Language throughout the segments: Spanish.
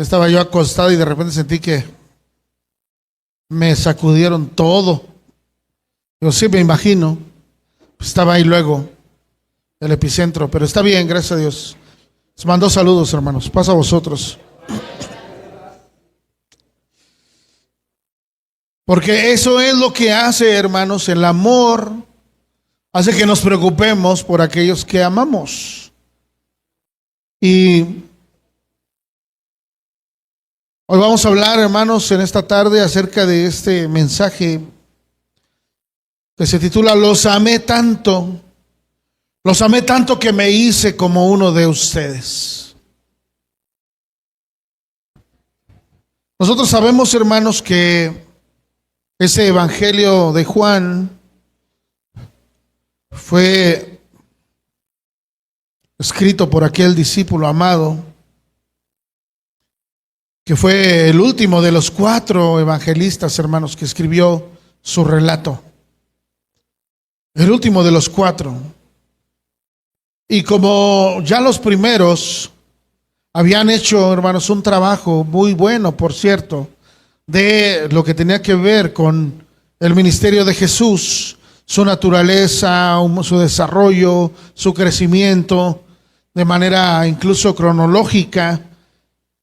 Estaba yo acostado y de repente sentí que me sacudieron todo. Yo sí me imagino. Estaba ahí luego el epicentro, pero está bien, gracias a Dios. Les mando saludos, hermanos. Pasa a vosotros. Porque eso es lo que hace, hermanos, el amor hace que nos preocupemos por aquellos que amamos. Y hoy vamos a hablar, hermanos, en esta tarde acerca de este mensaje que se titula Los amé tanto que me hice como uno de ustedes. Nosotros sabemos, hermanos, que ese evangelio de Juan fue escrito por aquel discípulo amado, que fue el último de los 4 evangelistas, hermanos, que escribió su relato. El último de los 4. Y como ya los primeros habían hecho, hermanos, un trabajo muy bueno, por cierto, de lo que tenía que ver con el ministerio de Jesús, su naturaleza, su desarrollo, su crecimiento, de manera incluso cronológica.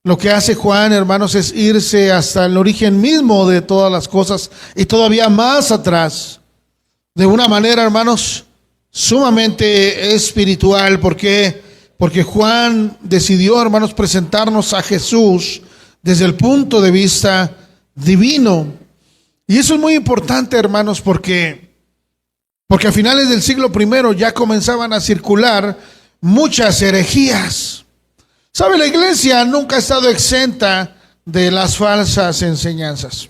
Lo que hace Juan, hermanos, es irse hasta el origen mismo de todas las cosas y todavía más atrás, de una manera, hermanos, sumamente espiritual. ¿Por qué? Porque Juan decidió, hermanos, presentarnos a Jesús desde el punto de vista divino. Y eso es muy importante, hermanos, porque a finales del siglo I ya comenzaban a circular muchas herejías. ¿Sabe? La iglesia nunca ha estado exenta de las falsas enseñanzas.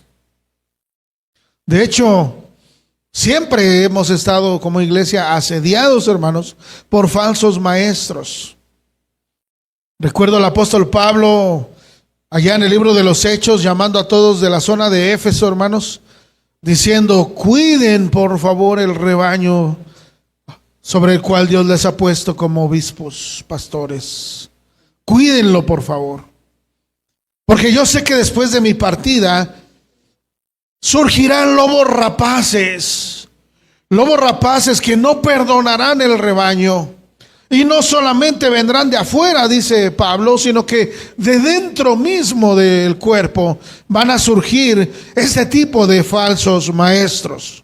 De hecho, siempre hemos estado como iglesia asediados, hermanos, por falsos maestros. Recuerdo al apóstol Pablo allá en el libro de los Hechos, llamando a todos de la zona de Éfeso, hermanos, diciendo: cuiden por favor el rebaño sobre el cual Dios les ha puesto como obispos, pastores. Cuídenlo, por favor. Porque yo sé que después de mi partida surgirán lobos rapaces que no perdonarán el rebaño. Y no solamente vendrán de afuera, dice Pablo, sino que de dentro mismo del cuerpo van a surgir este tipo de falsos maestros.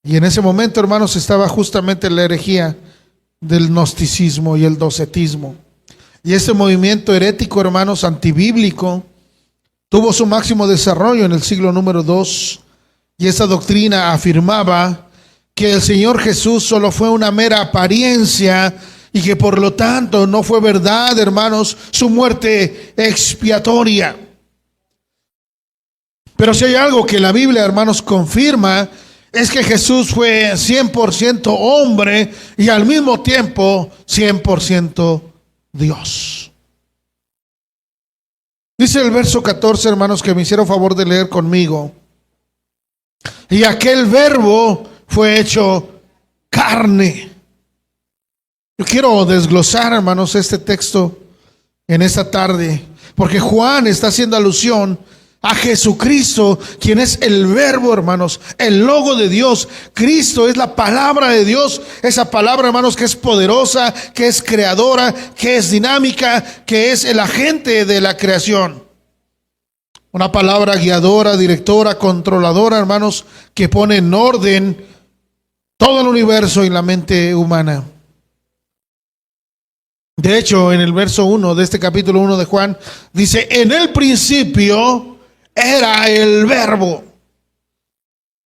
Y en ese momento, hermanos, estaba justamente la herejía del gnosticismo y el docetismo. Y este movimiento herético, hermanos, antibíblico, tuvo su máximo desarrollo en el siglo número 2. Y esa doctrina afirmaba que el Señor Jesús solo fue una mera apariencia y que por lo tanto no fue verdad, hermanos, su muerte expiatoria. Pero si hay algo que la Biblia, hermanos, confirma, es que Jesús fue 100% hombre y al mismo tiempo 100% Dios. Dice el verso 14, hermanos, que me hicieron favor de leer conmigo. Y aquel verbo fue hecho carne. Yo quiero desglosar, hermanos, este texto en esta tarde, porque Juan está haciendo alusión a Jesucristo, quien es el verbo, hermanos, el logo de Dios. Cristo es la palabra de Dios, esa palabra, hermanos, que es poderosa, que es creadora, que es dinámica, que es el agente de la creación. Una palabra guiadora, directora, controladora, hermanos, que pone en orden todo el universo y la mente humana. De hecho, en el verso 1 de este capítulo 1 de Juan, dice: en el principio era el verbo.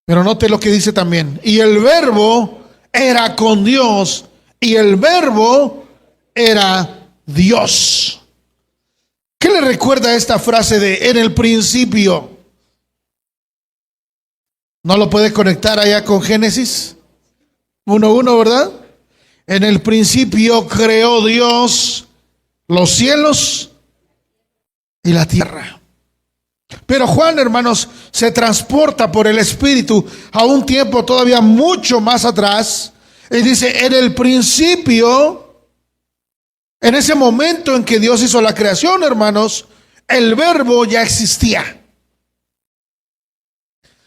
Pero note lo que dice también: y el verbo era con Dios, y el verbo era Dios. ¿Qué le recuerda esta frase de en el principio? ¿No lo puede conectar allá con Génesis 1:1, verdad? En el principio creó Dios los cielos y la tierra. Pero Juan, hermanos, se transporta por el Espíritu a un tiempo todavía mucho más atrás y dice: en el principio, en ese momento en que Dios hizo la creación, hermanos, el verbo ya existía.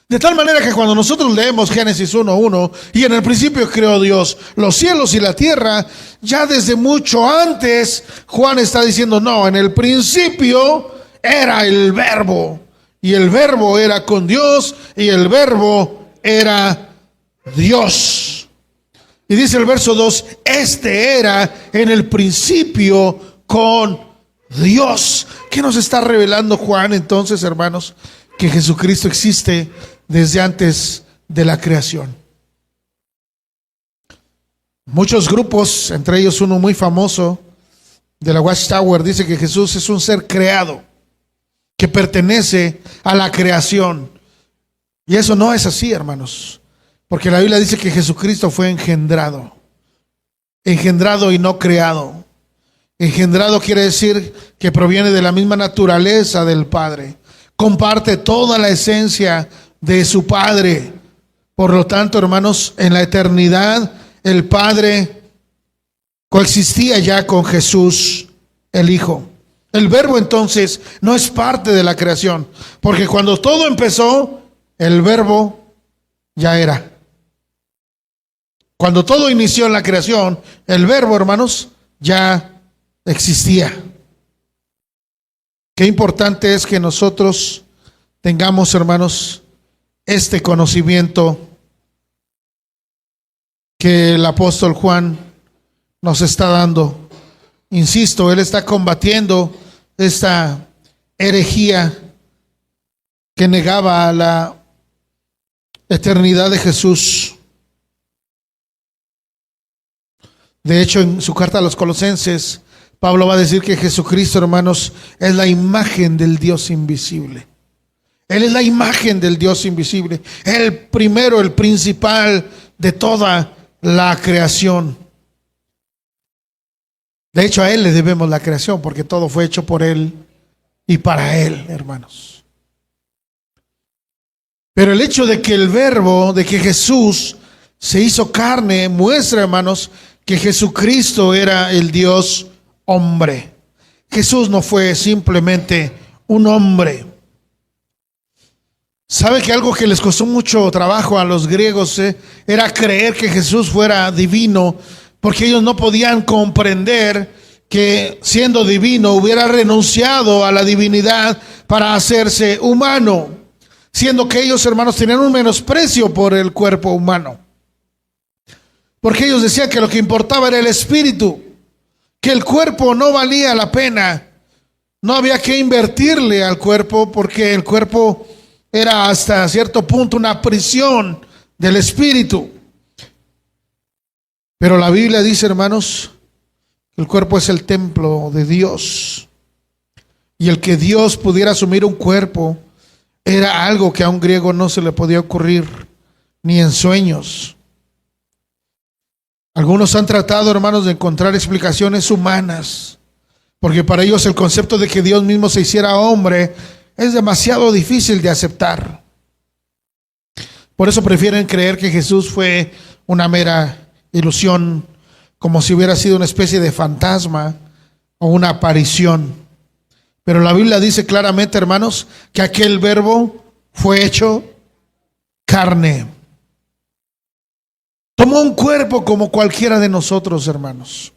De tal manera que cuando nosotros leemos Génesis 1:1, y en el principio creó Dios los cielos y la tierra, ya desde mucho antes Juan está diciendo, no, en el principio era el verbo, y el verbo era con Dios, y el verbo era Dios. Y dice el verso 2, este era en el principio con Dios. ¿Qué nos está revelando Juan entonces, hermanos? Que Jesucristo existe desde antes de la creación. Muchos grupos, entre ellos uno muy famoso de la Watchtower, dice que Jesús es un ser creado, que pertenece a la creación. Y eso no es así, hermanos, porque la Biblia dice que Jesucristo fue engendrado. Engendrado y no creado. Engendrado quiere decir que proviene de la misma naturaleza del Padre. Comparte toda la esencia de su Padre. Por lo tanto, hermanos, en la eternidad el Padre coexistía ya con Jesús, el Hijo. El verbo entonces no es parte de la creación, porque cuando todo empezó, el verbo ya era. Cuando todo inició en la creación, el verbo, hermanos, ya existía. Qué importante es que nosotros tengamos, hermanos, este conocimiento que el apóstol Juan nos está dando. Insisto, él está combatiendo esta herejía que negaba la eternidad de Jesús. De hecho, en su carta a los Colosenses, Pablo va a decir que Jesucristo, hermanos, es la imagen del Dios invisible. Él es la imagen del Dios invisible. El primero, el principal de toda la creación. De hecho, a Él le debemos la creación, porque todo fue hecho por Él y para Él, hermanos. Pero el hecho de que el verbo, de que Jesús se hizo carne, muestra, hermanos, que Jesucristo era el Dios hombre. Jesús no fue simplemente un hombre. ¿Sabe que algo que les costó mucho trabajo a los griegos era creer que Jesús fuera divino? Porque ellos no podían comprender que siendo divino hubiera renunciado a la divinidad para hacerse humano, siendo que ellos, hermanos, tenían un menosprecio por el cuerpo humano. Porque ellos decían que lo que importaba era el espíritu, que el cuerpo no valía la pena, no había que invertirle al cuerpo, porque el cuerpo era hasta cierto punto una prisión del espíritu. Pero la Biblia dice, hermanos, que el cuerpo es el templo de Dios. Y el que Dios pudiera asumir un cuerpo era algo que a un griego no se le podía ocurrir, ni en sueños. Algunos han tratado, hermanos, de encontrar explicaciones humanas, porque para ellos el concepto de que Dios mismo se hiciera hombre es demasiado difícil de aceptar. Por eso prefieren creer que Jesús fue una mera ilusión, como si hubiera sido una especie de fantasma o una aparición. Pero la Biblia dice claramente, hermanos, que aquel verbo fue hecho carne. Tomó un cuerpo como cualquiera de nosotros, hermanos.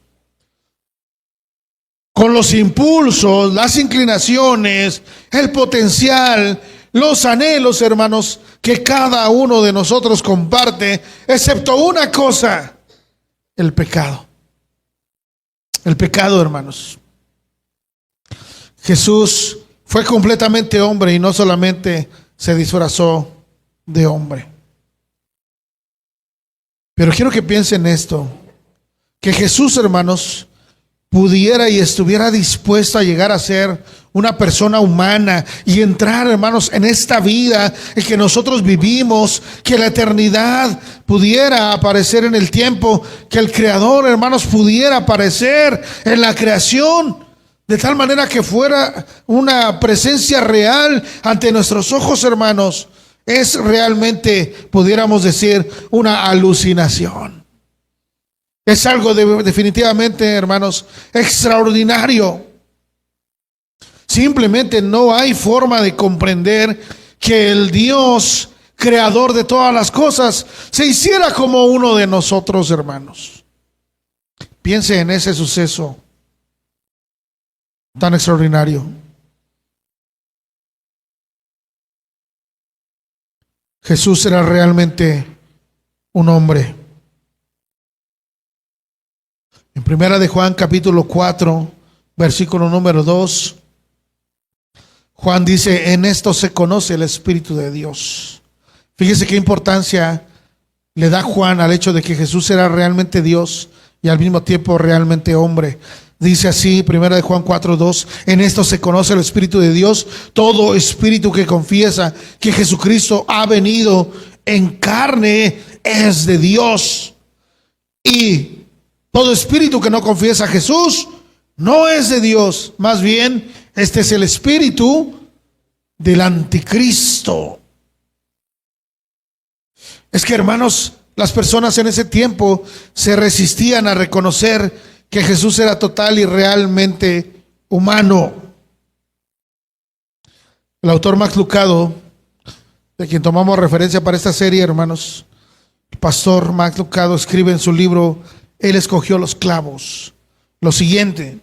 Con los impulsos, las inclinaciones, el potencial, los anhelos, hermanos, que cada uno de nosotros comparte, excepto una cosa: el pecado. El pecado, hermanos. Jesús fue completamente hombre y no solamente se disfrazó de hombre. Pero quiero que piensen esto, que Jesús, hermanos, pudiera y estuviera dispuesto a llegar a ser una persona humana y entrar, hermanos, en esta vida en que nosotros vivimos, que la eternidad pudiera aparecer en el tiempo, que el Creador, hermanos, pudiera aparecer en la creación, de tal manera que fuera una presencia real ante nuestros ojos, hermanos. Es realmente, pudiéramos decir, una alucinación. Es algo definitivamente, hermanos, extraordinario. Simplemente no hay forma de comprender que el Dios creador de todas las cosas se hiciera como uno de nosotros, hermanos. Piense en ese suceso tan extraordinario. Jesús era realmente un hombre. En primera de Juan capítulo 4, versículo número 2, Juan dice: en esto se conoce el Espíritu de Dios. Fíjese qué importancia le da Juan al hecho de que Jesús era realmente Dios y al mismo tiempo realmente hombre. Dice así, primera de Juan 4:2, en esto se conoce el Espíritu de Dios. Todo espíritu que confiesa que Jesucristo ha venido en carne es de Dios. Y todo espíritu que no confiesa a Jesús no es de Dios. Más bien, este es el espíritu del anticristo. Es que, hermanos, las personas en ese tiempo se resistían a reconocer que Jesús era total y realmente humano. El autor Max Lucado, de quien tomamos referencia para esta serie, hermanos, el pastor Max Lucado escribe en su libro Él escogió los clavos lo siguiente: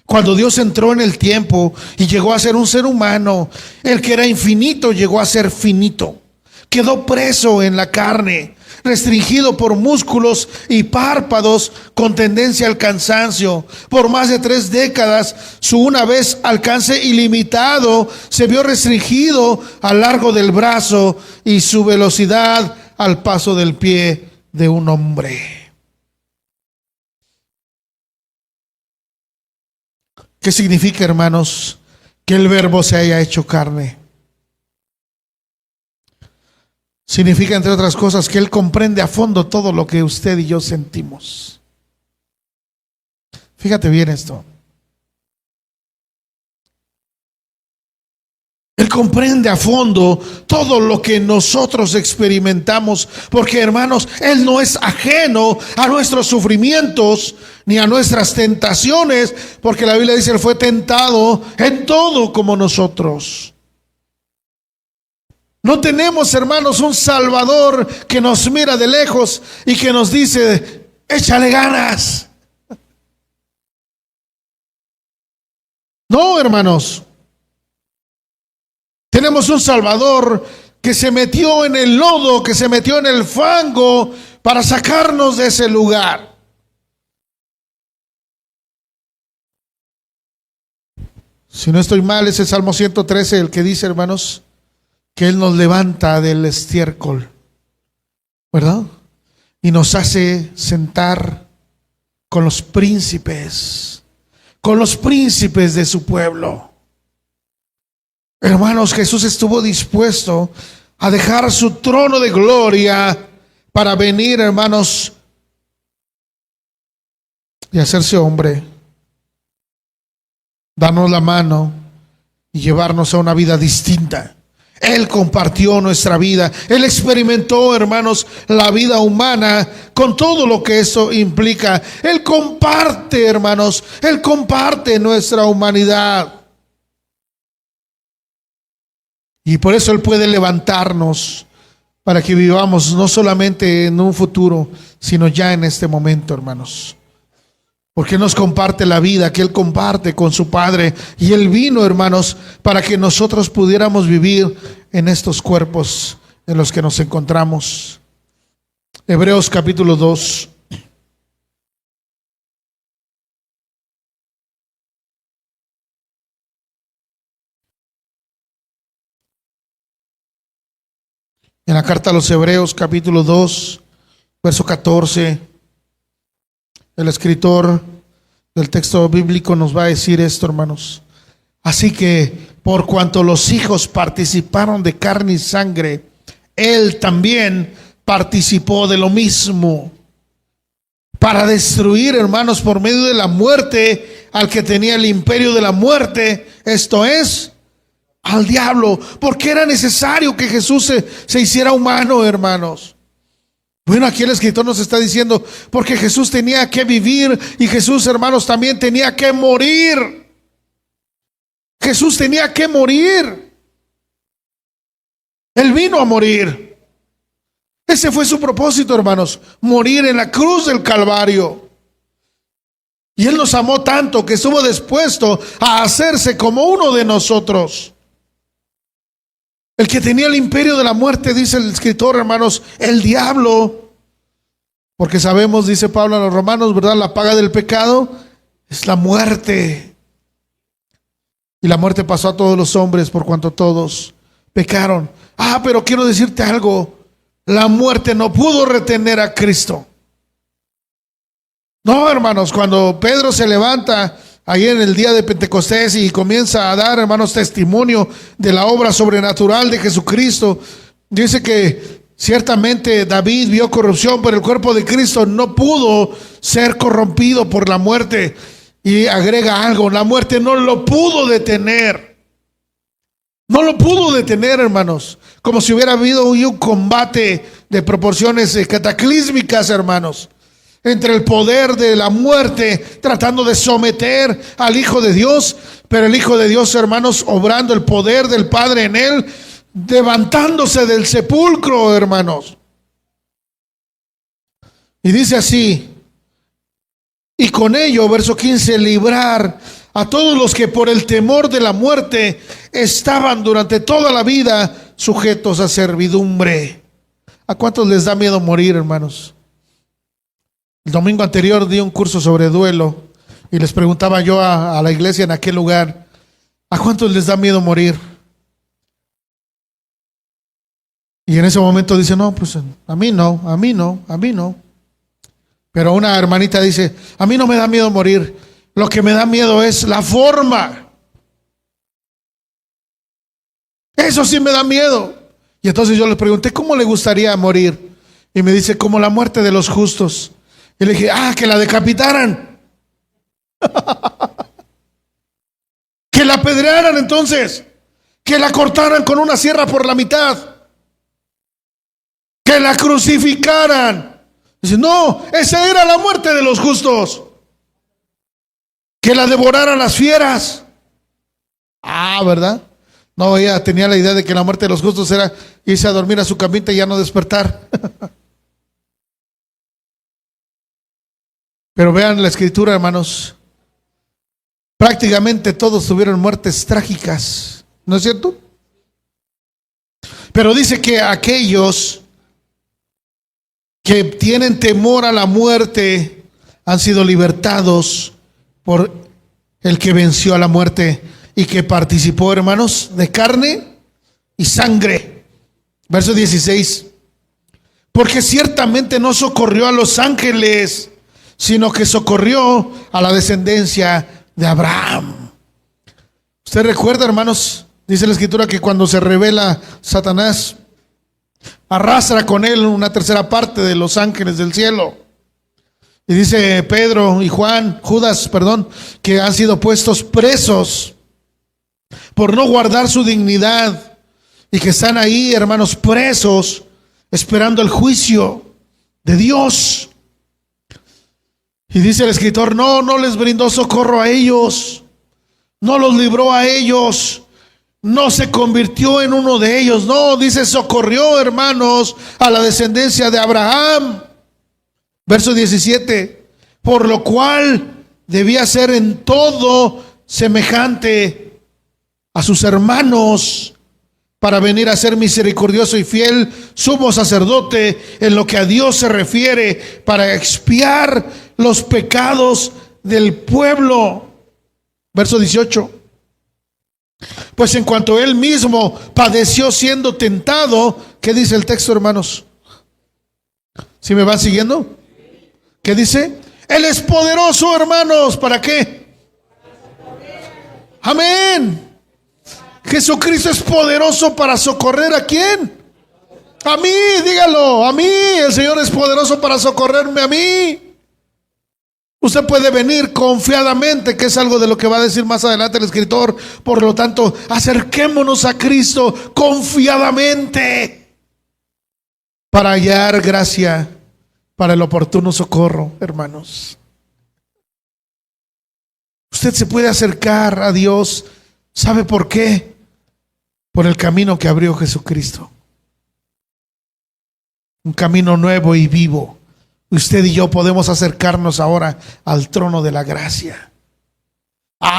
cuando Dios entró en el tiempo y llegó a ser un ser humano, el que era infinito llegó a ser finito. Quedó preso en la carne, restringido por músculos y párpados con tendencia al cansancio. Por más de 3 décadas, su una vez alcance ilimitado se vio restringido al largo del brazo y su velocidad al paso del pie de un hombre. ¿Qué significa, hermanos, que el Verbo se haya hecho carne? Significa, entre otras cosas, que Él comprende a fondo todo lo que usted y yo sentimos. Fíjate bien esto. Él comprende a fondo todo lo que nosotros experimentamos, porque, hermanos, Él no es ajeno a nuestros sufrimientos ni a nuestras tentaciones, porque la Biblia dice: Él fue tentado en todo como nosotros. No tenemos, hermanos, un Salvador que nos mira de lejos y que nos dice: échale ganas. No, hermanos. Tenemos un Salvador que se metió en el lodo, que se metió en el fango para sacarnos de ese lugar. Si no estoy mal, es el Salmo 113 el que dice, hermanos, que Él nos levanta del estiércol, ¿verdad? Y nos hace sentar con los príncipes de su pueblo. Hermanos, Jesús estuvo dispuesto a dejar su trono de gloria para venir, hermanos, y hacerse hombre, darnos la mano y llevarnos a una vida distinta. Él compartió nuestra vida. Él experimentó, hermanos, la vida humana con todo lo que eso implica. Él comparte, hermanos, Él comparte nuestra humanidad. Y por eso Él puede levantarnos para que vivamos no solamente en un futuro, sino ya en este momento, hermanos. Porque nos comparte la vida que Él comparte con su Padre. Y Él vino, hermanos, para que nosotros pudiéramos vivir en estos cuerpos en los que nos encontramos. Hebreos capítulo 2. En la carta a los Hebreos capítulo 2, verso 14, el escritor del texto bíblico nos va a decir esto, hermanos. Así que, por cuanto los hijos participaron de carne y sangre, Él también participó de lo mismo, para destruir, hermanos, por medio de la muerte, al que tenía el imperio de la muerte, esto es, al diablo. Porque era necesario que Jesús se hiciera humano, hermanos. Bueno, aquí el escritor nos está diciendo, porque Jesús tenía que vivir y Jesús, hermanos, también tenía que morir. Jesús tenía que morir. Él vino a morir. Ese fue su propósito, hermanos, morir en la cruz del Calvario. Y Él nos amó tanto que estuvo dispuesto a hacerse como uno de nosotros. El que tenía el imperio de la muerte, dice el escritor, hermanos, el diablo. Porque sabemos, dice Pablo a los romanos, ¿verdad? La paga del pecado es la muerte. Y la muerte pasó a todos los hombres por cuanto todos pecaron. Pero quiero decirte algo. La muerte no pudo retener a Cristo. No, hermanos, cuando Pedro se levanta ahí en el día de Pentecostés y comienza a dar, hermanos, testimonio de la obra sobrenatural de Jesucristo, dice que ciertamente David vio corrupción, pero el cuerpo de Cristo no pudo ser corrompido por la muerte. Y agrega algo, la muerte no lo pudo detener. No lo pudo detener, hermanos. Como si hubiera habido un combate de proporciones cataclísmicas, hermanos, entre el poder de la muerte tratando de someter al Hijo de Dios, pero el Hijo de Dios, hermanos, obrando el poder del Padre en él, levantándose del sepulcro, hermanos. Y dice así: y con ello, verso 15, librar a todos los que por el temor de la muerte estaban durante toda la vida sujetos a servidumbre. ¿A cuántos les da miedo morir, hermanos? El domingo anterior di un curso sobre duelo y les preguntaba yo a la iglesia en aquel lugar, ¿a cuántos les da miedo morir? Y en ese momento dice, no, pues a mí no, a mí no, a mí no. Pero una hermanita dice, a mí no me da miedo morir, lo que me da miedo es la forma. Eso sí me da miedo. Y entonces yo le pregunté, ¿cómo le gustaría morir? Y me dice, como la muerte de los justos. Y le dije, que la decapitaran. Que la apedrearan entonces. Que la cortaran con una sierra por la mitad. Que la crucificaran. Dice, no, esa era la muerte de los justos. Que la devoraran las fieras. ¿Verdad? No, ella tenía la idea de que la muerte de los justos era irse a dormir a su camita y ya no despertar. Pero vean la escritura, hermanos. Prácticamente todos tuvieron muertes trágicas, ¿no es cierto? Pero dice que aquellos que tienen temor a la muerte han sido libertados por el que venció a la muerte y que participó, hermanos, de carne y sangre. Verso 16. Porque ciertamente no socorrió a los ángeles, sino que socorrió a la descendencia de Abraham. Usted recuerda, hermanos, dice la escritura que cuando se revela Satanás, arrastra con él una tercera parte de los ángeles del cielo. Y dice Pedro y Judas, que han sido puestos presos por no guardar su dignidad y que están ahí, hermanos, presos, esperando el juicio de Dios. Y dice el escritor, no les brindó socorro a ellos, no los libró a ellos, no se convirtió en uno de ellos, no, dice, socorrió, hermanos, a la descendencia de Abraham. Verso 17, por lo cual debía ser en todo semejante a sus hermanos, para venir a ser misericordioso y fiel sumo sacerdote en lo que a Dios se refiere, para expiar los pecados del pueblo. Verso 18. Pues en cuanto él mismo padeció siendo tentado, ¿qué dice el texto, hermanos? ¿Sí me van siguiendo? ¿Qué dice? Él es poderoso, hermanos, ¿para qué? Amén. Jesucristo es poderoso para socorrer ¿a quién? A mí, dígalo, a mí. El Señor es poderoso para socorrerme a mí. Usted puede venir confiadamente, que es algo de lo que va a decir más adelante el escritor. Por lo tanto, acerquémonos a Cristo confiadamente para hallar gracia para el oportuno socorro, hermanos. Usted se puede acercar a Dios ¿Sabe por qué? Por el camino que abrió Jesucristo. Un camino nuevo y vivo. Usted y yo podemos acercarnos ahora al trono de la gracia.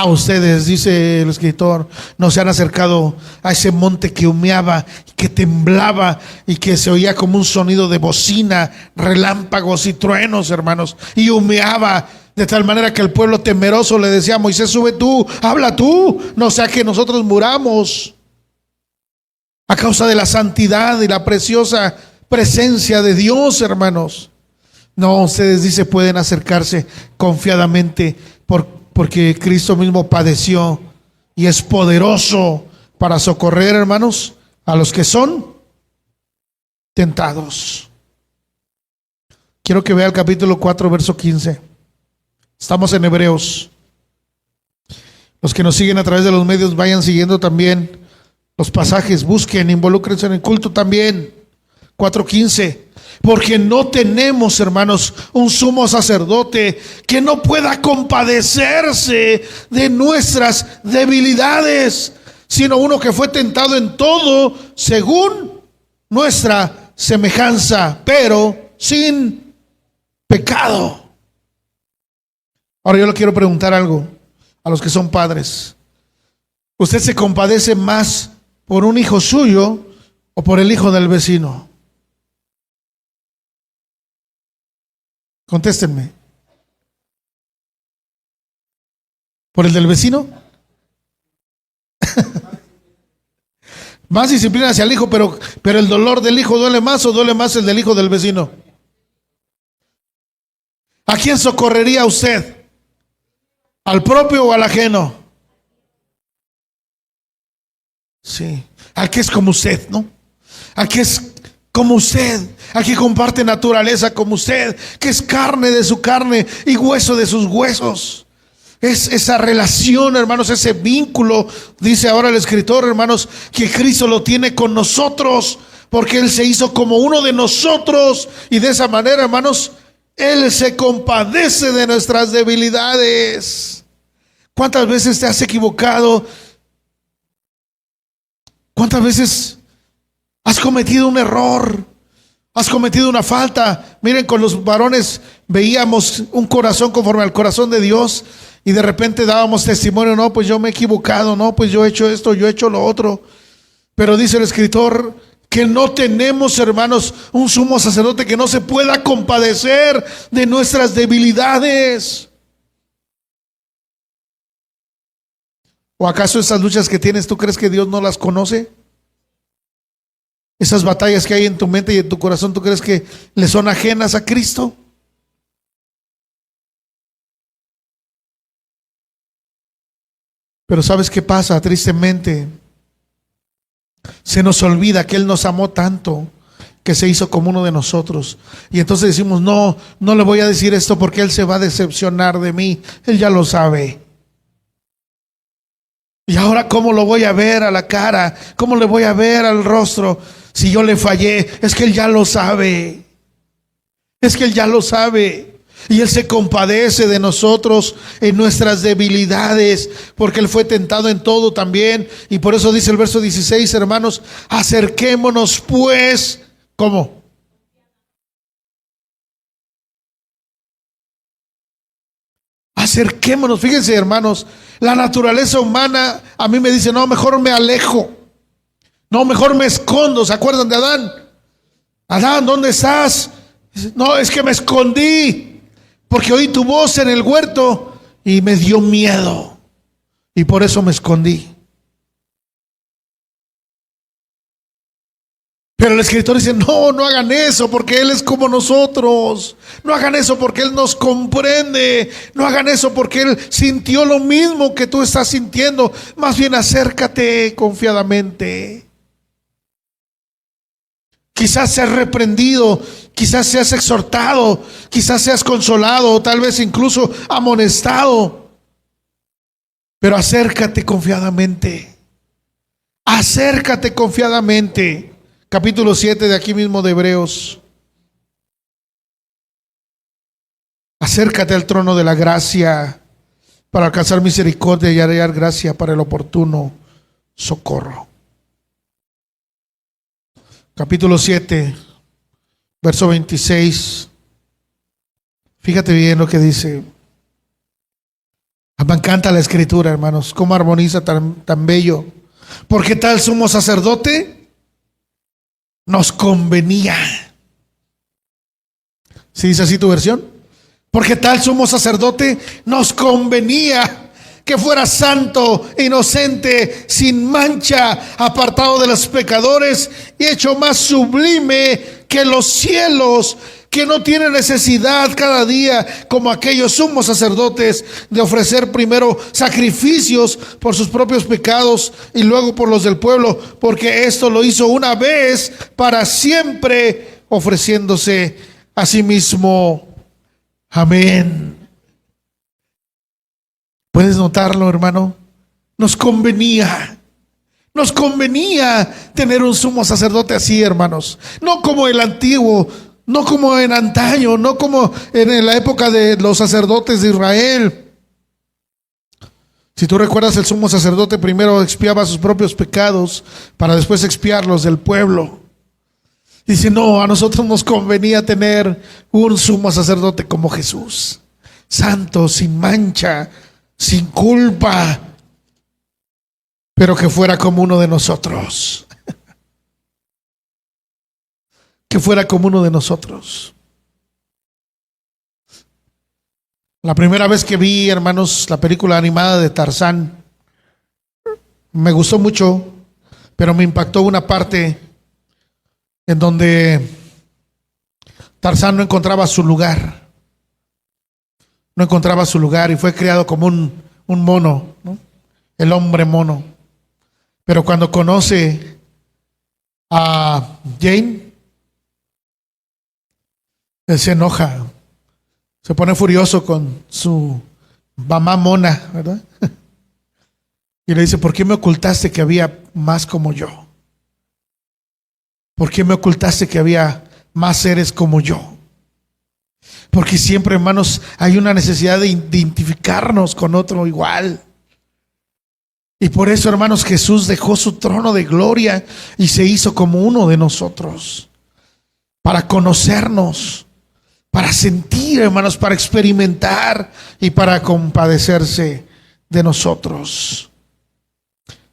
Ustedes, dice el escritor, no se han acercado a ese monte que humeaba, que temblaba y que se oía como un sonido de bocina, relámpagos y truenos, hermanos, y humeaba de tal manera que el pueblo temeroso le decía: Moisés, sube tú, habla tú, no sea que nosotros muramos. A causa de la santidad y la preciosa presencia de Dios, hermanos. No, ustedes, dice, pueden acercarse confiadamente porque Cristo mismo padeció y es poderoso para socorrer, hermanos, a los que son tentados. Quiero que vea el capítulo 4, verso 15. Estamos en Hebreos. Los que nos siguen a través de los medios, vayan siguiendo también los pasajes, busquen, involúcrense en el culto también. 4:15. Porque no tenemos, hermanos, un sumo sacerdote que no pueda compadecerse de nuestras debilidades, sino uno que fue tentado en todo según nuestra semejanza, pero sin pecado. Ahora yo le quiero preguntar algo a los que son padres. ¿Usted se compadece más por un hijo suyo o por el hijo del vecino? Contéstenme. ¿Por el del vecino? Más disciplina hacia el hijo, pero el dolor del hijo duele más, o duele más el del hijo del vecino. ¿A quién socorrería usted? ¿Al propio o al ajeno? Sí, al que es como usted, ¿no? Al que es como usted, al que comparte naturaleza como usted, que es carne de su carne y hueso de sus huesos. Es esa relación, hermanos, ese vínculo, dice ahora el escritor, hermanos, que Cristo lo tiene con nosotros, porque Él se hizo como uno de nosotros, y de esa manera, hermanos, Él se compadece de nuestras debilidades. ¿Cuántas veces te has equivocado? ¿Cuántas veces has cometido un error? ¿Has cometido una falta? Miren, con los varones veíamos un corazón conforme al corazón de Dios, y de repente dábamos testimonio: no, pues yo me he equivocado, no, pues yo he hecho esto, yo he hecho lo otro. Pero dice el escritor que no tenemos, hermanos, un sumo sacerdote que no se pueda compadecer de nuestras debilidades. ¿O acaso esas luchas que tienes, tú crees que Dios no las conoce? Esas batallas que hay en tu mente y en tu corazón, ¿tú crees que le son ajenas a Cristo? Pero ¿sabes qué pasa? Tristemente, se nos olvida que Él nos amó tanto que se hizo como uno de nosotros. Y entonces decimos: no le voy a decir esto porque Él se va a decepcionar de mí. Él ya lo sabe. Y ahora, ¿cómo lo voy a ver a la cara? ¿Cómo le voy a ver al rostro si yo le fallé? Es que Él ya lo sabe. Es que Él ya lo sabe. Y Él se compadece de nosotros en nuestras debilidades, porque Él fue tentado en todo también. Y por eso dice el verso 16, hermanos: acerquémonos pues, ¿cómo? Acerquémonos. Fíjense, hermanos, la naturaleza humana a mí me dice: no, mejor me alejo. No, mejor me escondo. ¿Se acuerdan de Adán? Adán, ¿dónde estás? No, es que me escondí porque oí tu voz en el huerto y me dio miedo, y por eso me escondí. Pero el escritor dice: no hagan eso porque Él es como nosotros. No hagan eso porque Él nos comprende. No hagan eso porque Él sintió lo mismo que tú estás sintiendo. Más bien, acércate confiadamente. Quizás seas reprendido, quizás seas exhortado, quizás seas consolado, o tal vez incluso amonestado. Pero acércate confiadamente. Acércate confiadamente. Capítulo 7 de aquí mismo de Hebreos. Acércate al trono de la gracia para alcanzar misericordia y hallar gracia para el oportuno socorro. Capítulo 7, verso 26. Fíjate bien lo que dice. Me encanta la escritura, hermanos, cómo armoniza tan bello. Porque tal sumo sacerdote nos convenía. ¿Sí dice así tu versión? Porque tal sumo sacerdote nos convenía que fuera santo, inocente, sin mancha, apartado de los pecadores y hecho más sublime que los cielos, que no tiene necesidad cada día, como aquellos sumos sacerdotes, de ofrecer primero sacrificios por sus propios pecados y luego por los del pueblo, porque esto lo hizo una vez para siempre, ofreciéndose a sí mismo. Amén. ¿Puedes notarlo, hermano? Nos convenía tener un sumo sacerdote así, hermanos. No como el antiguo, no como en antaño, no como en la época de los sacerdotes de Israel. Si tú recuerdas, el sumo sacerdote primero expiaba sus propios pecados para después expiar los del pueblo. Dice, no, a nosotros nos convenía tener un sumo sacerdote como Jesús, santo, sin mancha, sin culpa, pero que fuera como uno de nosotros. Que fuera como uno de nosotros. La primera vez que vi, hermanos, la película animada de Tarzán, me gustó mucho, pero me impactó una parte en donde Tarzán no encontraba su lugar. No encontraba su lugar y fue criado como un mono, ¿no? El hombre mono. Pero cuando conoce a Jane, él se enoja, se pone furioso con su mamá mona, ¿verdad? Y le dice, ¿por qué me ocultaste que había más como yo? ¿Por qué me ocultaste que había más seres como yo? Porque siempre, hermanos, hay una necesidad de identificarnos con otro igual. Y por eso, hermanos, Jesús dejó su trono de gloria y se hizo como uno de nosotros. Para conocernos, para sentir, hermanos, para experimentar y para compadecerse de nosotros.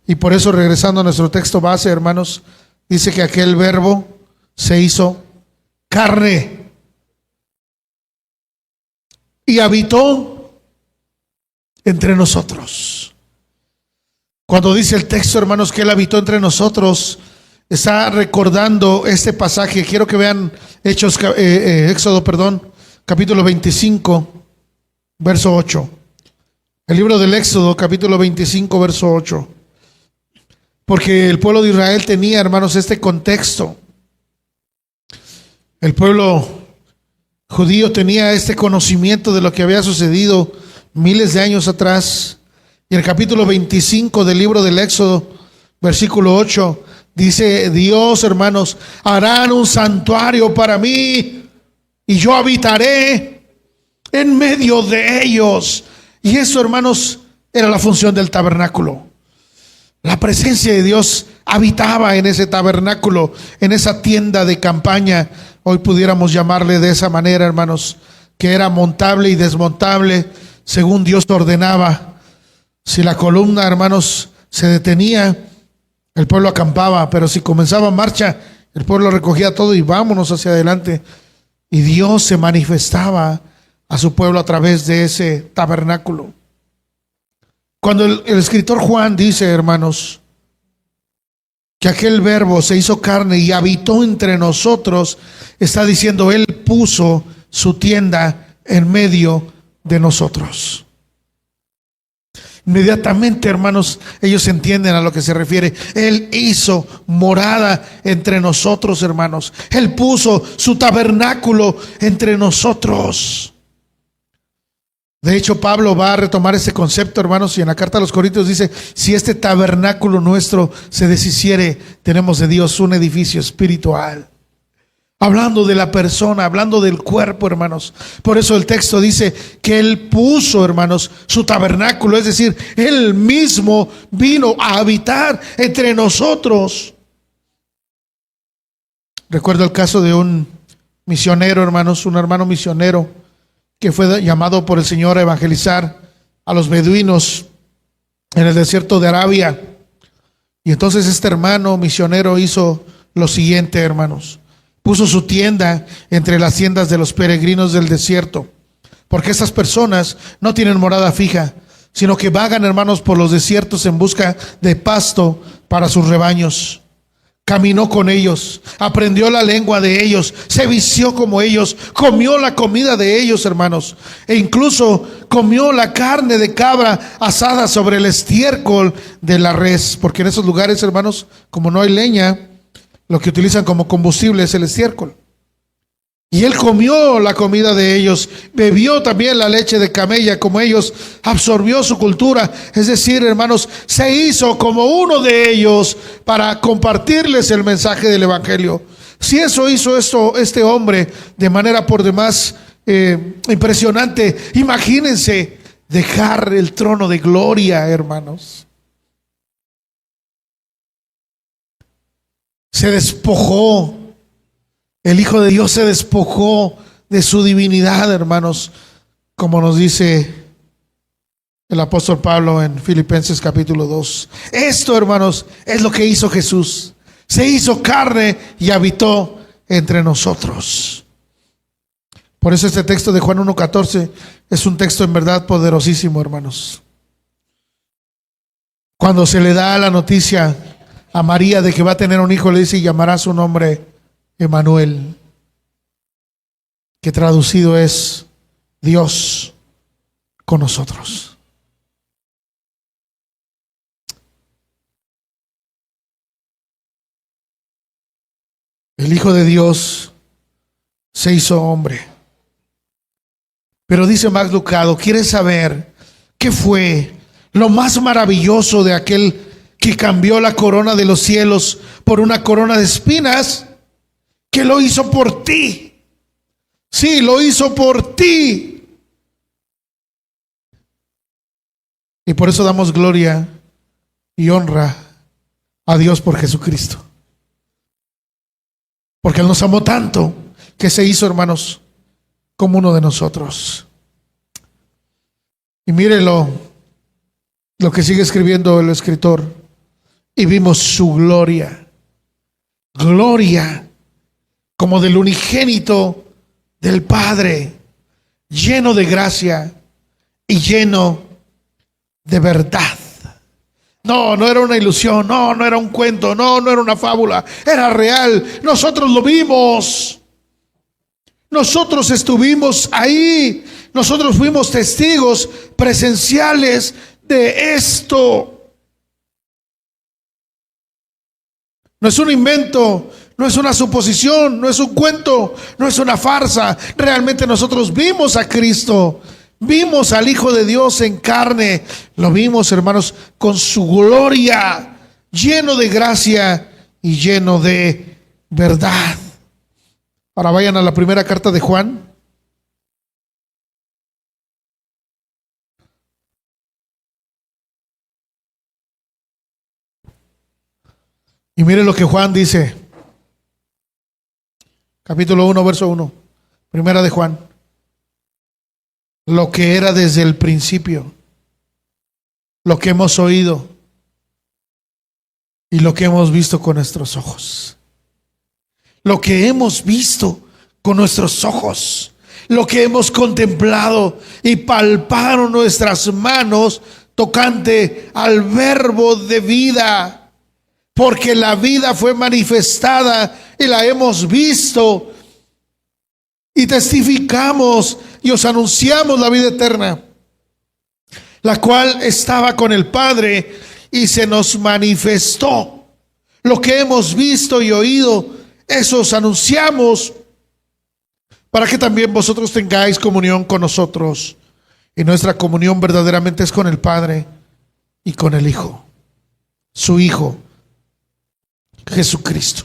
Y por eso, regresando a nuestro texto base, hermanos, dice que aquel verbo se hizo carne y habitó entre nosotros. Cuando dice el texto, hermanos, que Él habitó entre nosotros, está recordando este pasaje. Quiero que vean Éxodo, capítulo 25, verso 8. El libro del Éxodo, capítulo 25, verso 8. Porque el pueblo de Israel tenía, hermanos, este contexto. El pueblo judío tenía este conocimiento de lo que había sucedido miles de años atrás. Y el capítulo 25 del libro del Éxodo, versículo 8, dice Dios, hermanos, harán un santuario para mí y yo habitaré en medio de ellos. Y eso, hermanos, era la función del tabernáculo. La presencia de Dios habitaba en ese tabernáculo, en esa tienda de campaña. Hoy pudiéramos llamarle de esa manera, hermanos, que era montable y desmontable según Dios ordenaba. Si la columna, hermanos, se detenía, el pueblo acampaba, pero si comenzaba marcha, el pueblo recogía todo y vámonos hacia adelante. Y Dios se manifestaba a su pueblo a través de ese tabernáculo. Cuando el escritor Juan dice, hermanos, que aquel verbo se hizo carne y habitó entre nosotros, está diciendo, Él puso su tienda en medio de nosotros. Inmediatamente, hermanos, ellos entienden a lo que se refiere. Él hizo morada entre nosotros, hermanos. Él puso su tabernáculo entre nosotros. De hecho, Pablo va a retomar ese concepto, hermanos, y en la carta a los Corintios dice, si este tabernáculo nuestro se deshiciere, tenemos de Dios un edificio espiritual. Hablando de la persona, hablando del cuerpo, hermanos. Por eso el texto dice que Él puso, hermanos, su tabernáculo, es decir, Él mismo vino a habitar entre nosotros. Recuerdo el caso de un misionero, hermanos, un hermano misionero que fue llamado por el Señor a evangelizar a los beduinos en el desierto de Arabia. Y entonces este hermano misionero hizo lo siguiente, hermanos. Puso su tienda entre las tiendas de los peregrinos del desierto, porque esas personas no tienen morada fija, sino que vagan, hermanos, por los desiertos en busca de pasto para sus rebaños. Caminó con ellos, aprendió la lengua de ellos, se vistió como ellos, comió la comida de ellos, hermanos, e incluso comió la carne de cabra asada sobre el estiércol de la res, porque en esos lugares, hermanos, como no hay leña, lo que utilizan como combustible es el estiércol. Y él comió la comida de ellos, bebió también la leche de camella como ellos, absorbió su cultura, es decir, hermanos, se hizo como uno de ellos para compartirles el mensaje del evangelio. Si eso hizo este hombre de manera por demás impresionante, imagínense dejar el trono de gloria, hermanos. Se despojó. El Hijo de Dios se despojó de su divinidad, hermanos, como nos dice el apóstol Pablo en Filipenses capítulo 2. Esto, hermanos, es lo que hizo Jesús. Se hizo carne y habitó entre nosotros. Por eso este texto de Juan 1:14 es un texto en verdad poderosísimo, hermanos. Cuando se le da la noticia a María de que va a tener un hijo, le dice: y llamará su nombre Emmanuel, que traducido es Dios con nosotros. El Hijo de Dios se hizo hombre. Pero dice Max Lucado, ¿quieres saber qué fue lo más maravilloso de aquel que cambió la corona de los cielos por una corona de espinas? Que lo hizo por ti. Sí, lo hizo por ti. Y por eso damos gloria y honra a Dios por Jesucristo. Porque Él nos amó tanto que se hizo, hermanos, como uno de nosotros. Y mírelo, lo que sigue escribiendo el escritor. Y vimos su gloria. Gloria como del unigénito del Padre, lleno de gracia y lleno de verdad. No era una ilusión, no era un cuento, no era una fábula, era real. Nosotros lo vimos. Nosotros estuvimos ahí. Nosotros fuimos testigos presenciales de esto. No es un invento, no es una suposición, no es un cuento, no es una farsa. Realmente nosotros vimos a Cristo, vimos al Hijo de Dios en carne. Lo vimos, hermanos, con su gloria, lleno de gracia y lleno de verdad. Ahora vayan a la primera carta de Juan. Y mire lo que Juan dice. Capítulo 1, verso 1. Primera de Juan. Lo que era desde el principio, lo que hemos oído y lo que hemos visto con nuestros ojos. Lo que hemos visto con nuestros ojos, lo que hemos contemplado y palparon nuestras manos tocante al verbo de vida. Porque la vida fue manifestada y la hemos visto y testificamos y os anunciamos la vida eterna, la cual estaba con el Padre y se nos manifestó. Lo que hemos visto y oído, eso os anunciamos, para que también vosotros tengáis comunión con nosotros. Y nuestra comunión verdaderamente es con el Padre y con el Hijo, su Hijo Jesucristo.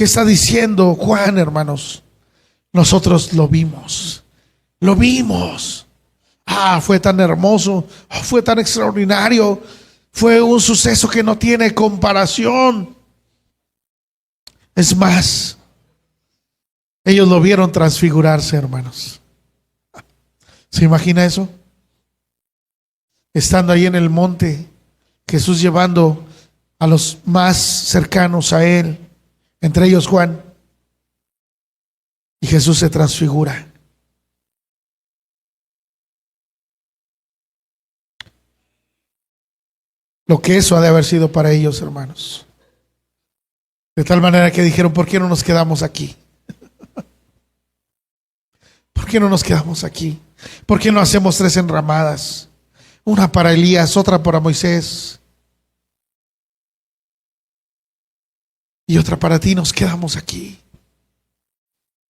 ¿Qué está diciendo Juan, hermanos? Nosotros lo vimos. Lo vimos. Fue tan hermoso, fue tan extraordinario, fue un suceso que no tiene comparación. Es más, ellos lo vieron transfigurarse, hermanos. ¿Se imagina eso? Estando ahí en el monte, Jesús llevando a los más cercanos a él, entre ellos Juan, y Jesús se transfigura. Lo que eso ha de haber sido para ellos, hermanos. De tal manera que dijeron, ¿por qué no nos quedamos aquí? ¿Por qué no nos quedamos aquí? ¿Por qué no hacemos 3 enramadas? Una para Elías, otra para Moisés y otra para ti. Nos quedamos aquí.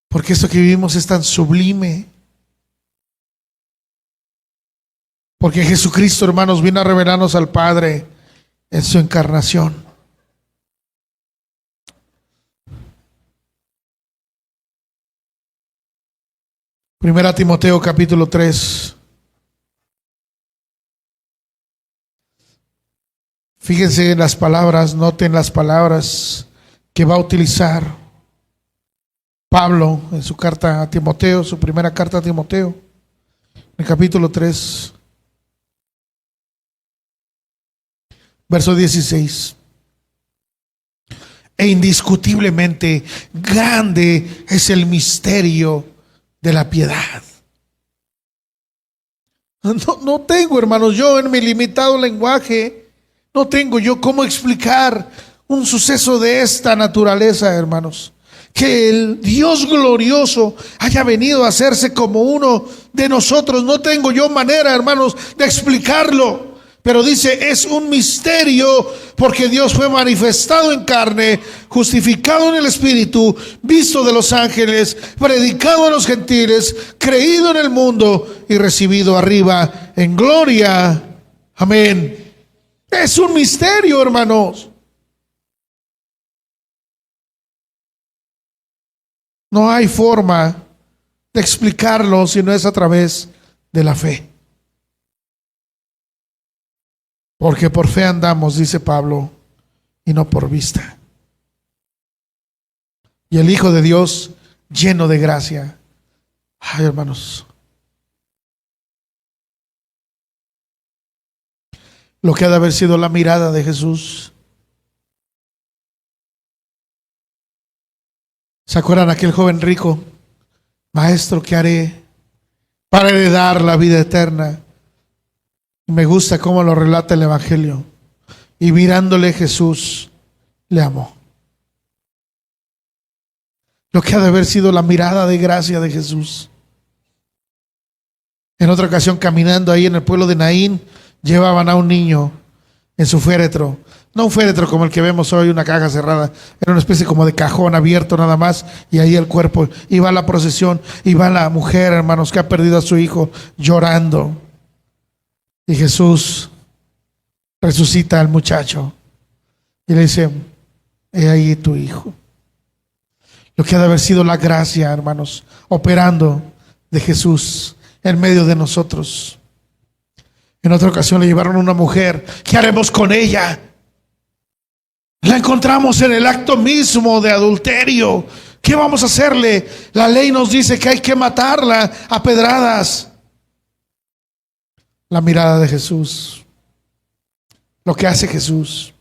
Porque esto que vivimos es tan sublime. Porque Jesucristo, hermanos, vino a revelarnos al Padre en su encarnación. Primera Timoteo capítulo 3. Fíjense en las palabras, noten las palabras que va a utilizar Pablo en su carta a Timoteo, su primera carta a Timoteo, en el capítulo 3. Verso 16. E indiscutiblemente grande es el misterio de la piedad. No tengo, hermanos, yo en mi limitado lenguaje, no tengo yo cómo explicar un suceso de esta naturaleza, hermanos. Que el Dios glorioso haya venido a hacerse como uno de nosotros. No tengo yo manera, hermanos, de explicarlo. Pero dice, es un misterio porque Dios fue manifestado en carne, justificado en el Espíritu, visto de los ángeles, predicado a los gentiles, creído en el mundo y recibido arriba en gloria. Amén. Es un misterio, hermanos. No hay forma de explicarlo si no es a través de la fe. Porque por fe andamos, dice Pablo, y no por vista. Y el Hijo de Dios, lleno de gracia. Ay, hermanos. Lo que ha de haber sido la mirada de Jesús. ¿Se acuerdan aquel joven rico? Maestro, ¿qué haré para heredar la vida eterna? Me gusta cómo lo relata el Evangelio. Y mirándole Jesús, le amó. Lo que ha de haber sido la mirada de gracia de Jesús. En otra ocasión, caminando ahí en el pueblo de Naín, llevaban a un niño en su féretro. No un féretro como el que vemos hoy, una caja cerrada. Era una especie como de cajón abierto nada más. Y ahí el cuerpo. Y va la procesión. Y va la mujer, hermanos, que ha perdido a su hijo, llorando. Y Jesús resucita al muchacho y le dice, he ahí tu hijo. Lo que ha de haber sido la gracia, hermanos, operando de Jesús en medio de nosotros. En otra ocasión le llevaron a una mujer. ¿Qué haremos con ella? La encontramos en el acto mismo de adulterio. ¿Qué vamos a hacerle? La ley nos dice que hay que matarla a pedradas. La mirada de Jesús, lo que hace Jesús,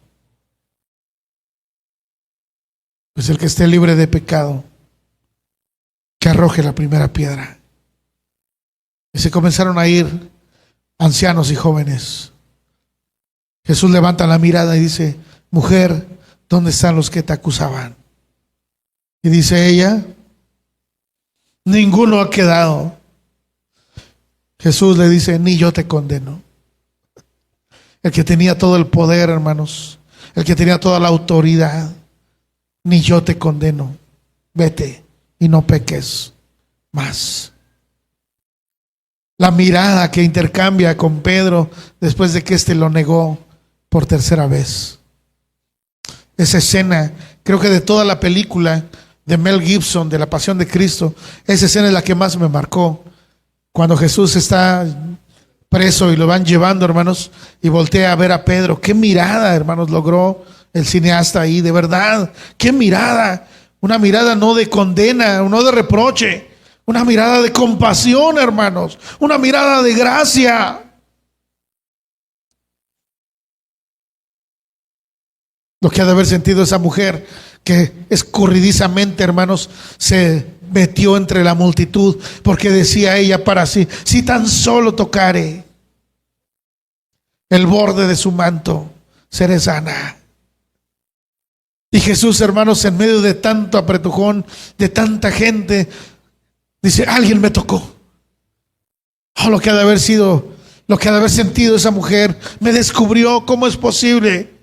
pues el que esté libre de pecado, que arroje la primera piedra. Y se comenzaron a ir ancianos y jóvenes. Jesús levanta la mirada y dice, mujer, ¿dónde están los que te acusaban? Y dice ella, ninguno ha quedado. Jesús le dice, ni yo te condeno. El que tenía todo el poder, hermanos, el que tenía toda la autoridad, ni yo te condeno. Vete y no peques más. La mirada que intercambia con Pedro después de que éste lo negó por tercera vez. Esa escena creo que de toda la película de Mel Gibson, de la Pasión de Cristo, esa escena es la que más me marcó. Cuando Jesús está preso y lo van llevando, hermanos, y voltea a ver a Pedro. Qué mirada, hermanos, logró el cineasta ahí, de verdad. Qué mirada. Una mirada no de condena, no de reproche. Una mirada de compasión, hermanos. Una mirada de gracia. Lo que ha de haber sentido esa mujer que escurridizamente, hermanos, se metió entre la multitud, porque decía ella para sí: si tan solo tocare el borde de su manto, seré sana. Y Jesús, hermanos, en medio de tanto apretujón, de tanta gente, dice: alguien me tocó. Oh, lo que ha de haber sido, lo que ha de haber sentido esa mujer. Me descubrió. ¿Cómo es posible?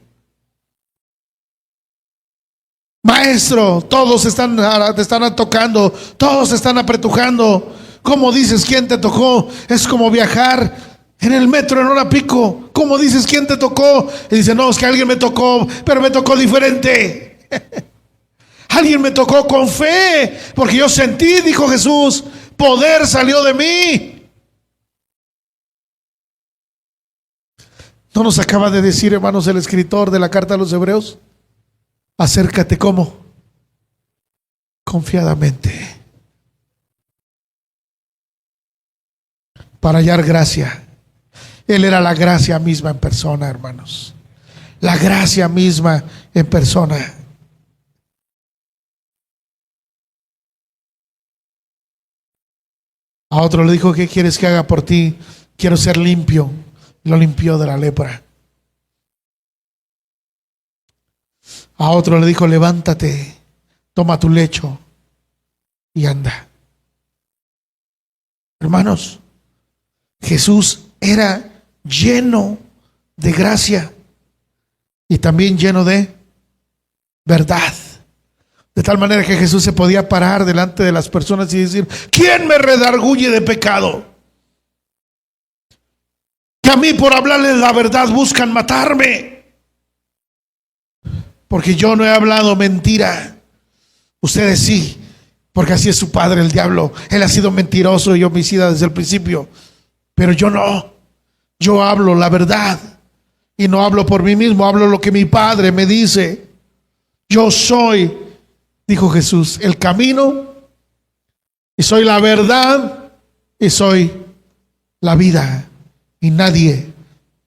Maestro, todos te están tocando, todos te están apretujando. ¿Cómo dices quién te tocó? Es como viajar en el metro en hora pico. ¿Cómo dices quién te tocó? Y dice: no, es que alguien me tocó, pero me tocó diferente. Alguien me tocó con fe, porque yo sentí, dijo Jesús, poder salió de mí. ¿No nos acaba de decir, hermanos, el escritor de la carta a los Hebreos? Acércate, ¿cómo? Confiadamente, para hallar gracia. Él era la gracia misma en persona, hermanos. La gracia misma en persona. A otro le dijo: ¿qué quieres que haga por ti? Quiero ser limpio. Lo limpió de la lepra. A otro le dijo: levántate, toma tu lecho y anda. Hermanos, Jesús era lleno de gracia y también lleno de verdad. De tal manera que Jesús se podía parar delante de las personas y decir: ¿quién me redarguye de pecado? Que a mí, por hablarles la verdad, buscan matarme. Porque yo no he hablado mentira. Ustedes sí, porque así es su padre, el diablo. Él ha sido mentiroso y homicida desde el principio. Pero yo no. Yo hablo la verdad. Y no hablo por mí mismo, hablo lo que mi Padre me dice. Yo soy, dijo Jesús, el camino, y soy la verdad, y soy la vida. Y nadie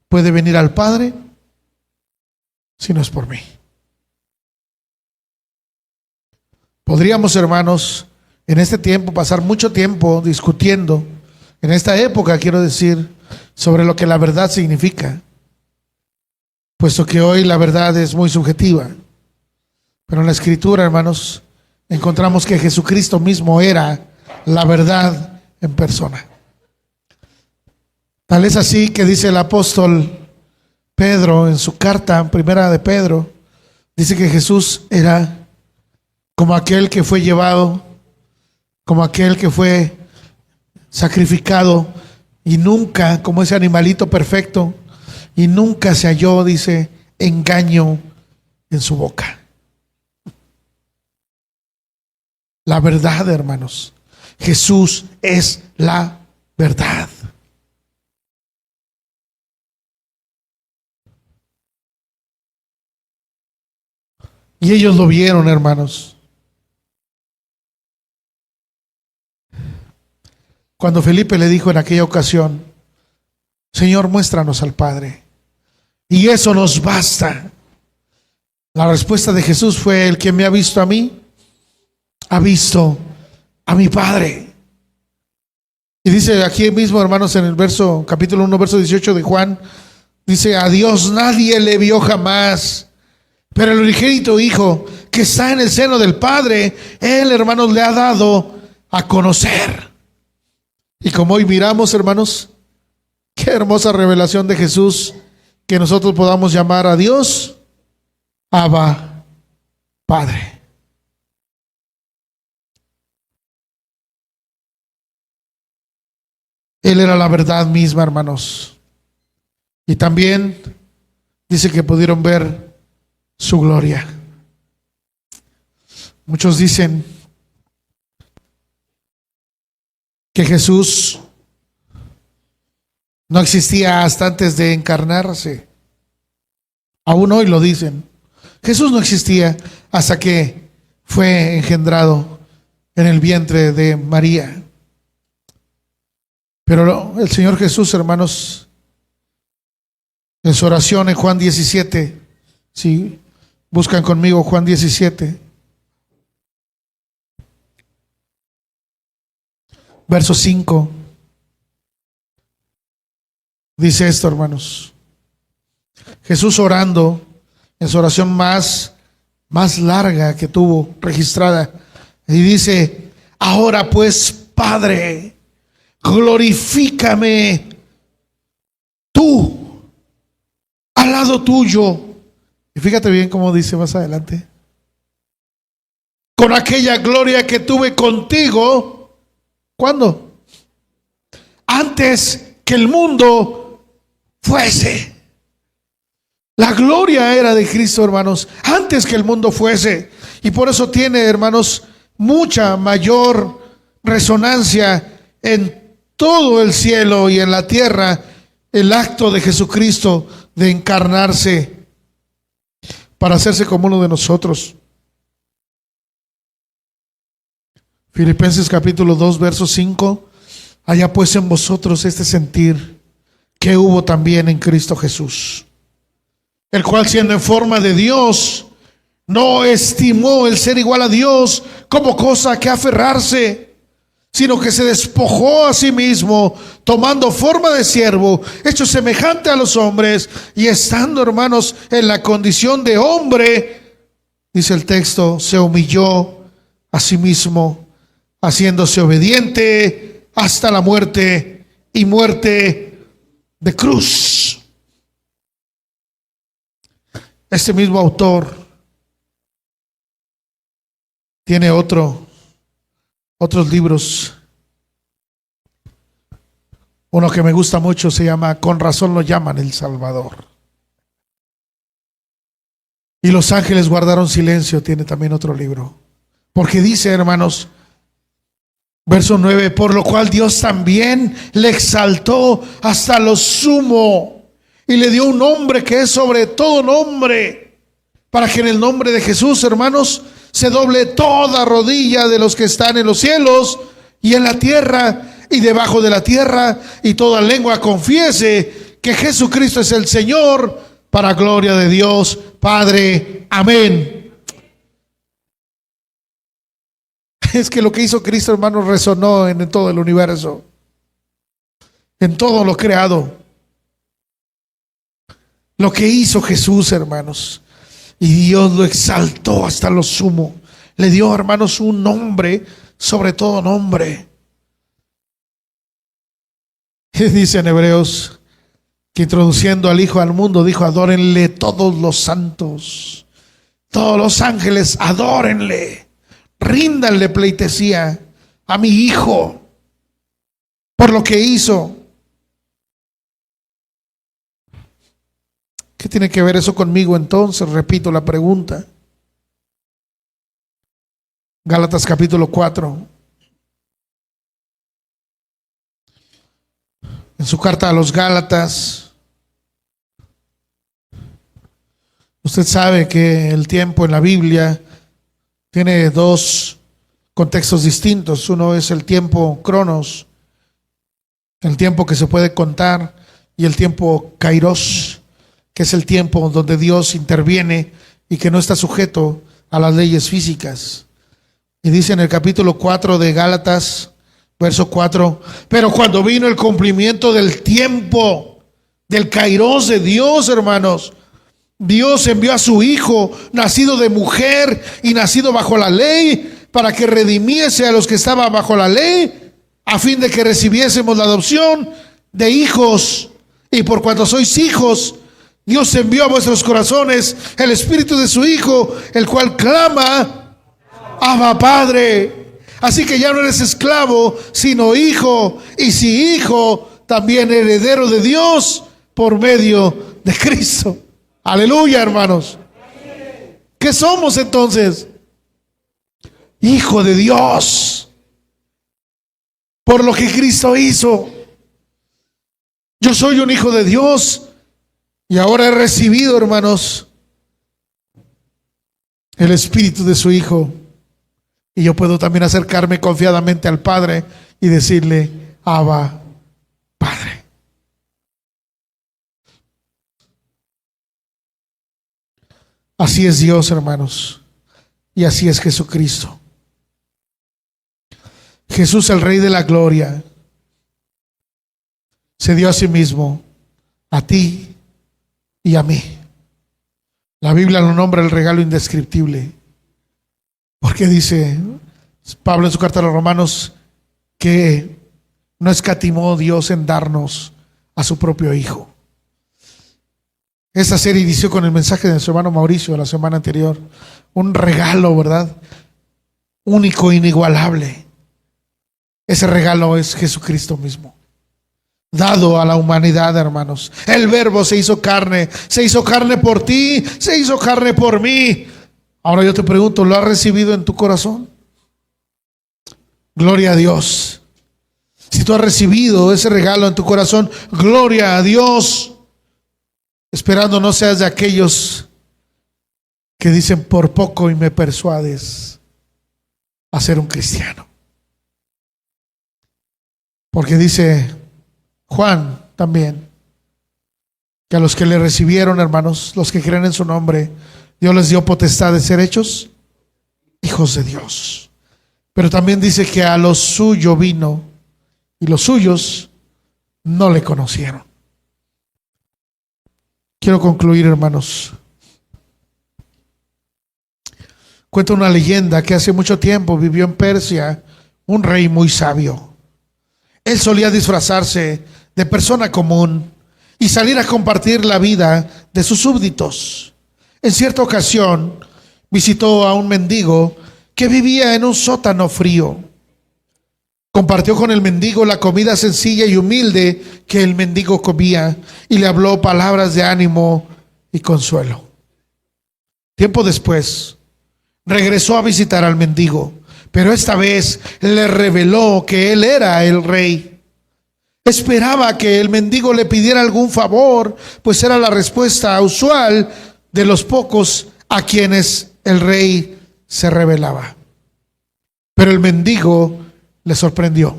puede venir al Padre si no es por mí. Podríamos, hermanos, en este tiempo pasar mucho tiempo discutiendo, en esta época quiero decir, sobre lo que la verdad significa, puesto que hoy la verdad es muy subjetiva. Pero en la Escritura, hermanos, encontramos que Jesucristo mismo era la verdad en persona. Tal es así que dice el apóstol Pedro en su carta, primera de Pedro, dice que Jesús era como aquel que fue llevado, como aquel que fue sacrificado, y nunca, como ese animalito perfecto, y nunca se halló, dice, engaño en su boca. La verdad, hermanos. Jesús es la verdad. Y ellos lo vieron, hermanos. Cuando Felipe le dijo en aquella ocasión: Señor, muéstranos al Padre, y eso nos basta. La respuesta de Jesús fue: el que me ha visto a mí, ha visto a mi Padre. Y dice aquí mismo, hermanos, en el capítulo 1, verso 18 de Juan, dice: a Dios nadie le vio jamás, pero el unigénito Hijo que está en el seno del Padre, Él, hermanos, le ha dado a conocer. Y como hoy miramos, hermanos, qué hermosa revelación de Jesús, que nosotros podamos llamar a Dios Abba, Padre. Él era la verdad misma, hermanos. Y también dice que pudieron ver su gloria. Muchos dicen que Jesús no existía hasta antes de encarnarse. Aún hoy lo dicen. Jesús no existía hasta que fue engendrado en el vientre de María. Pero el Señor Jesús, hermanos, en su oración en Juan 17, si buscan conmigo Juan 17, verso 5, dice esto, hermanos. Jesús orando en su oración más larga que tuvo registrada, y dice: ahora pues, Padre, glorifícame tú al lado tuyo. Y fíjate bien cómo dice más adelante: con aquella gloria que tuve contigo. ¿Cuándo? Antes que el mundo fuese. La gloria era de Cristo, hermanos, antes que el mundo fuese. Y por eso tiene, hermanos, mucha mayor resonancia en todo el cielo y en la tierra el acto de Jesucristo de encarnarse para hacerse como uno de nosotros. Filipenses capítulo 2, verso 5. Haya pues en vosotros este sentir que hubo también en Cristo Jesús, el cual, siendo en forma de Dios, no estimó el ser igual a Dios como cosa que aferrarse, sino que se despojó a sí mismo, tomando forma de siervo, hecho semejante a los hombres, y estando, hermanos, en la condición de hombre, dice el texto, se humilló a sí mismo, haciéndose obediente hasta la muerte, y muerte de cruz. Este mismo autor tiene otros libros. Uno que me gusta mucho se llama Con razón lo llaman el Salvador. Y los ángeles guardaron silencio, tiene también otro libro. Porque dice, hermanos, verso 9, por lo cual Dios también le exaltó hasta lo sumo y le dio un nombre que es sobre todo nombre, para que en el nombre de Jesús, hermanos, se doble toda rodilla de los que están en los cielos y en la tierra y debajo de la tierra, y toda lengua confiese que Jesucristo es el Señor, para gloria de Dios Padre. Amén. Es que lo que hizo Cristo, hermanos, resonó en todo el universo, en todo lo creado. Lo que hizo Jesús, hermanos, y Dios lo exaltó hasta lo sumo. Le dio, hermanos, un nombre sobre todo nombre. Y dice en Hebreos que introduciendo al Hijo al mundo, dijo: adórenle todos los santos, todos los ángeles, adórenle, ríndanle pleitesía a mi Hijo por lo que hizo. ¿Qué tiene que ver eso conmigo entonces? Repito la pregunta. Gálatas capítulo 4. En su carta a los Gálatas, usted sabe que el tiempo en la Biblia tiene dos contextos distintos. Uno es el tiempo cronos, el tiempo que se puede contar, y el tiempo kairos, que es el tiempo donde Dios interviene y que no está sujeto a las leyes físicas. Y dice en el capítulo 4 de Gálatas, verso 4, pero cuando vino el cumplimiento del tiempo, del kairos de Dios, hermanos, Dios envió a su Hijo, nacido de mujer y nacido bajo la ley, para que redimiese a los que estaban bajo la ley, a fin de que recibiésemos la adopción de hijos. Y por cuanto sois hijos, Dios envió a vuestros corazones el Espíritu de su Hijo, el cual clama: Abba, Padre. Así que ya no eres esclavo, sino hijo, y si hijo, también heredero de Dios por medio de Cristo. Aleluya, hermanos. ¿Qué somos entonces? hijo de Dios, por lo que Cristo hizo. Yo soy un hijo de Dios y ahora he recibido, hermanos, el espíritu de su Hijo. Y yo puedo también acercarme confiadamente al Padre y decirle: Abba, Padre. Así es Dios, hermanos, y así es Jesucristo. Jesús, el Rey de la Gloria, se dio a sí mismo, a ti y a mí. La Biblia lo nombra el regalo indescriptible, porque dice Pablo en su carta a los Romanos que no escatimó Dios en darnos a su propio Hijo. Esta serie inició con el mensaje de nuestro hermano Mauricio la semana anterior. Un regalo, ¿verdad? Único, inigualable. Ese regalo es Jesucristo mismo, dado a la humanidad, hermanos. El Verbo se hizo carne por ti, se hizo carne por mí. Ahora yo te pregunto, ¿lo has recibido en tu corazón? Gloria a Dios. Si tú has recibido ese regalo en tu corazón, gloria a Dios. Esperando no seas de aquellos que dicen: por poco y me persuades a ser un cristiano. Porque dice Juan también que a los que le recibieron, hermanos, los que creen en su nombre, Dios les dio potestad de ser hechos hijos de Dios. Pero también dice que a los suyos vino y los suyos no le conocieron. Quiero concluir, hermanos. Cuenta una leyenda que hace mucho tiempo vivió en Persia un rey muy sabio. Él solía disfrazarse de persona común y salir a compartir la vida de sus súbditos. En cierta ocasión visitó a un mendigo que vivía en un sótano frío. Compartió con el mendigo la comida sencilla y humilde que el mendigo comía y le habló palabras de ánimo y consuelo. Tiempo después, regresó a visitar al mendigo, pero esta vez le reveló que él era el rey. Esperaba que el mendigo le pidiera algún favor, pues era la respuesta usual de los pocos a quienes el rey se revelaba. Pero el mendigo le sorprendió.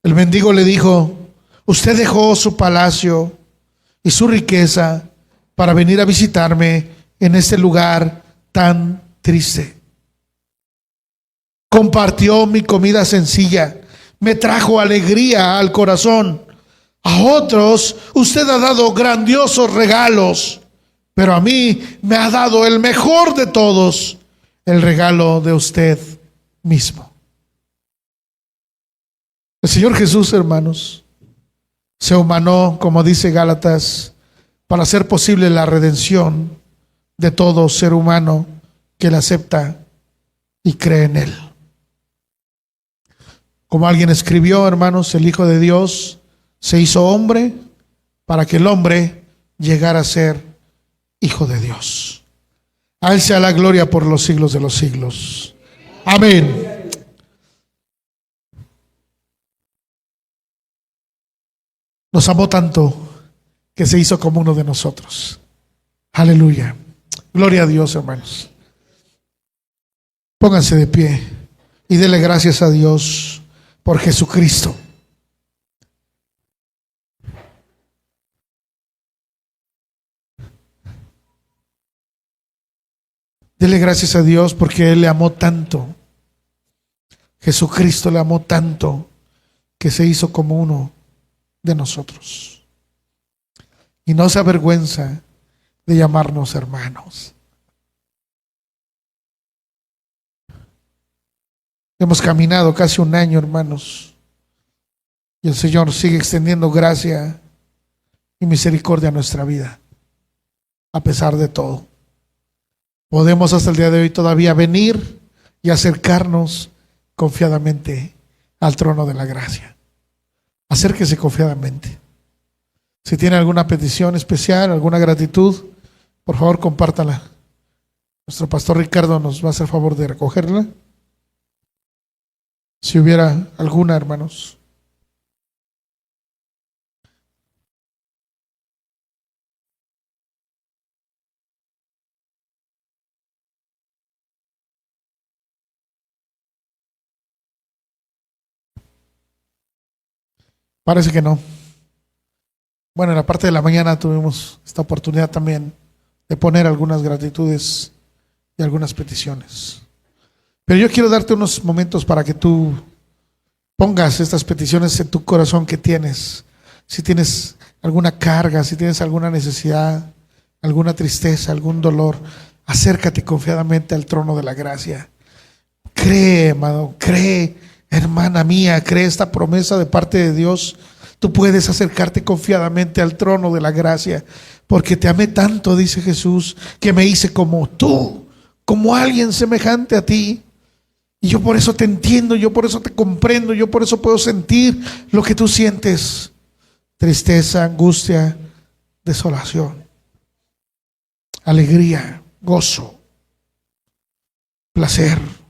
El mendigo le dijo: usted dejó su palacio y su riqueza para venir a visitarme en este lugar tan triste. Compartió mi comida sencilla, me trajo alegría al corazón. A otros usted ha dado grandiosos regalos, pero a mí me ha dado el mejor de todos, el regalo de usted mismo. El Señor Jesús, hermanos, se humanó, como dice Gálatas, para hacer posible la redención de todo ser humano que le acepta y cree en Él. Como alguien escribió, hermanos, el Hijo de Dios se hizo hombre para que el hombre llegara a ser hijo de Dios. A Él sea la gloria por los siglos de los siglos. Amén. Nos amó tanto que se hizo como uno de nosotros. Aleluya. Gloria a Dios, hermanos. Pónganse de pie y denle gracias a Dios por Jesucristo. Dele gracias a Dios porque Él le amó tanto. Jesucristo le amó tanto que se hizo como uno de nosotros. Y no se avergüenza de llamarnos hermanos. Hemos caminado casi un año, hermanos, y el Señor sigue extendiendo gracia y misericordia a nuestra vida, a pesar de todo. Podemos hasta el día de hoy todavía venir y acercarnos confiadamente al trono de la gracia. Acérquese confiadamente. Si tiene alguna petición especial, alguna gratitud, por favor compártala Nuestro pastor Ricardo nos va a hacer favor de recogerla. Si hubiera alguna, hermanos. Parece que no. Bueno, en la parte de la mañana tuvimos esta oportunidad también de poner algunas gratitudes y algunas peticiones. Pero yo quiero darte unos momentos para que tú pongas estas peticiones en tu corazón que tienes. Si tienes alguna carga, si tienes alguna necesidad, alguna tristeza, algún dolor, acércate confiadamente al trono de la gracia. Cree, hermano, cree, hermana mía, cree esta promesa de parte de Dios. Tú puedes acercarte confiadamente al trono de la gracia, porque te amé tanto, dice Jesús, que me hice como tú, como alguien semejante a ti. Y yo por eso te entiendo, yo por eso te comprendo, yo por eso puedo sentir lo que tú sientes: tristeza, angustia, desolación, alegría, gozo, placer.